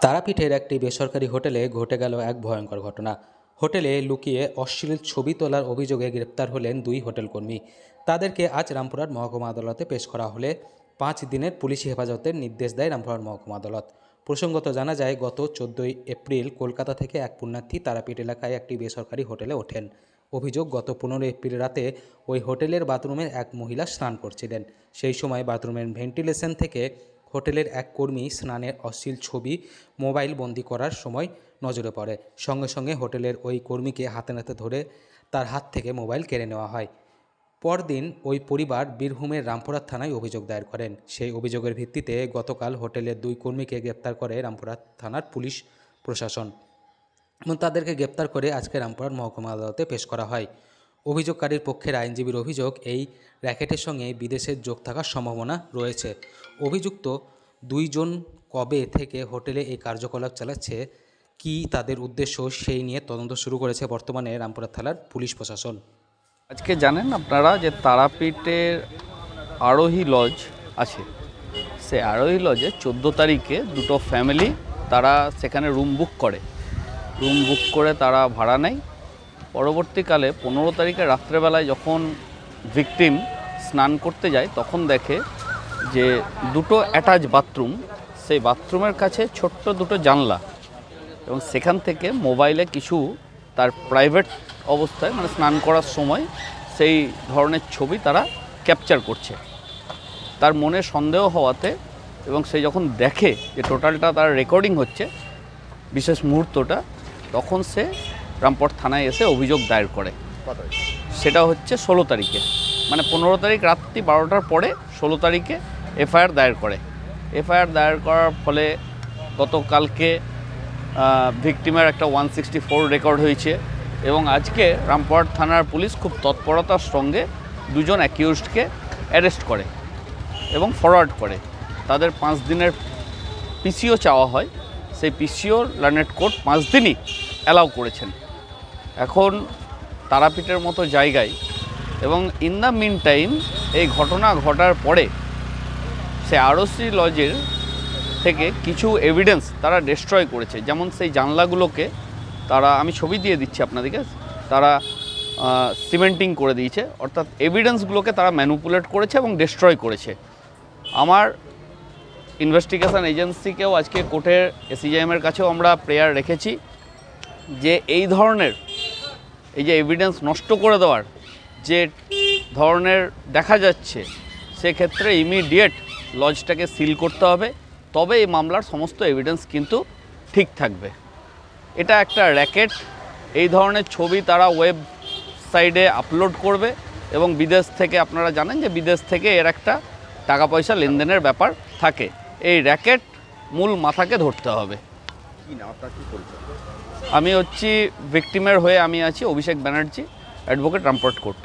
তারাপীঠের একটি বেসরকারি হোটেলে ঘটে গেল এক ভয়ঙ্কর ঘটনা। হোটেলে লুকিয়ে অশ্লীল ছবি তোলার অভিযোগে গ্রেপ্তার হলেন দুই হোটেল কর্মী। তাদেরকে আজ রামপুরহাট মহকুমা আদালতে পেশ করা হলে 5 দিনের পুলিশি হেফাজতের নির্দেশ দেয় রামপুরহাট মহকুমা আদালত। প্রসঙ্গত জানা যায়, গত 14 এপ্রিল কলকাতা থেকে এক পুণ্যার্থী তারাপীঠ এলাকায় একটি বেসরকারি হোটেলে ওঠেন। অভিযোগ, গত 15 এপ্রিল রাতে ওই হোটেলের বাথরুমে এক মহিলা স্নান করছিলেন। সেই সময় বাথরুমের ভেন্টিলেশন থেকে হোটেলের এক কর্মী স্নানের অশ্লীল ছবি মোবাইল বন্দি করার সময় নজরে পড়ে। সঙ্গে সঙ্গে হোটেলের ওই কর্মীকে হাতে নাতে ধরে তার হাত থেকে মোবাইল কেড়ে নেওয়া হয়। পরদিন ওই পরিবার বীরভূমের রামপুরহাট থানায় অভিযোগ দায়ের করেন। সেই অভিযোগের ভিত্তিতে গতকাল হোটেলের দুই কর্মীকে গ্রেপ্তার করে রামপুরহাট থানার পুলিশ প্রশাসন এবং তাদেরকে গ্রেপ্তার করে আজকে রামপুরহাট মহকুমা আদালতে পেশ করা হয়। অভিযোগকারীর পক্ষের আইনজীবীর অভিযোগ, এই র্যাকেটের সঙ্গে বিদেশের যোগ থাকার সম্ভাবনা রয়েছে। অভিযুক্ত দুইজন কবে থেকে হোটেলে এই কার্যকলাপ চালাচ্ছে, কি তাদের উদ্দেশ্য, সেই নিয়ে তদন্ত শুরু করেছে বর্তমানে রামপুরহাট থানার পুলিশ প্রশাসন। আজকে জানেন আপনারা যে তারাপীঠের আরোহী লজ আছে, সে আরোহী লজে 14 তারিখে দুটো ফ্যামিলি তারা সেখানে রুম বুক করে তারা ভাড়া নেয়। পরবর্তীকালে 15 তারিখে রাত্রেবেলায় যখন ভিকটিম স্নান করতে যায় তখন দেখে যে দুটো অ্যাটাচ বাথরুম, সেই বাথরুমের কাছে ছোট্ট দুটো জানলা এবং সেখান থেকে মোবাইলে কিছু তার প্রাইভেট অবস্থায় মানে স্নান করার সময় সেই ধরনের ছবি তারা ক্যাপচার করছে। তার মনে সন্দেহ হওয়াতে এবং সে যখন দেখে যে টোটালটা তার রেকর্ডিং হচ্ছে বিশেষ মুহূর্তটা, তখন সে রামপুরহাট থানায় এসে অভিযোগ দায়ের করে। সেটা হচ্ছে 16 তারিখে, মানে 15 তারিখ রাত্রি 12টার পরে 16 তারিখে এফআইআর দায়ের করে। এফআইআর দায়ের করার ফলে গতকালকে ভিকটিমের একটা 164 রেকর্ড হয়েছে এবং আজকে রামপুরহাট থানার পুলিশ খুব তৎপরতার সঙ্গে দুজন অ্যাকিউজডকে অ্যারেস্ট করে এবং ফরওয়ার্ড করে। তাদের 5 দিনের পিসিও চাওয়া হয়, সেই পিসিও লার্নেড কোর্ট 5 দিনই অ্যালাউ করেছেন। এখন তারাপীঠের মতো জায়গায় এবং ইন দ্য মিন টাইম এই ঘটনা ঘটার পরে সে আরওসি লজের থেকে কিছু এভিডেন্স তারা ডিস্ট্রয় করেছে। যেমন সেই জানলাগুলোকে তারা, আমি ছবি দিয়ে দিচ্ছি আপনাদেরকে, তারা সিমেন্টিং করে দিয়েছে, অর্থাৎ এভিডেন্সগুলোকে তারা ম্যানিপুলেট করেছে এবং ডিস্ট্রয় করেছে। আমার ইনভেস্টিগেশন এজেন্সিকেও আজকে কোর্টের এসিজিএমের কাছেও আমরা প্রেয়ার রেখেছি যে এই ধরনের এই যে এভিডেন্স নষ্ট করে দেওয়ার যে ধরনের দেখা যাচ্ছে, সেক্ষেত্রে ইমিডিয়েট লজটাকে সিল করতে হবে, তবে এই মামলার সমস্ত এভিডেন্স কিন্তু ঠিক থাকবে। এটা একটা র্যাকেট, এই ধরনের ছবি তারা ওয়েবসাইটে আপলোড করবে এবং বিদেশ থেকে, আপনারা জানেন যে বিদেশ থেকে এর একটা টাকা পয়সা লেনদেনের ব্যাপার থাকে। এই র্যাকেট মূল মাথাকে ধরতে হবে। আমি হচ্ছি ভিকটিমের হয়ে আমি আছি অভিষেক ব্যানার্জি, অ্যাডভোকেট, রামপুরহাট কোর্ট।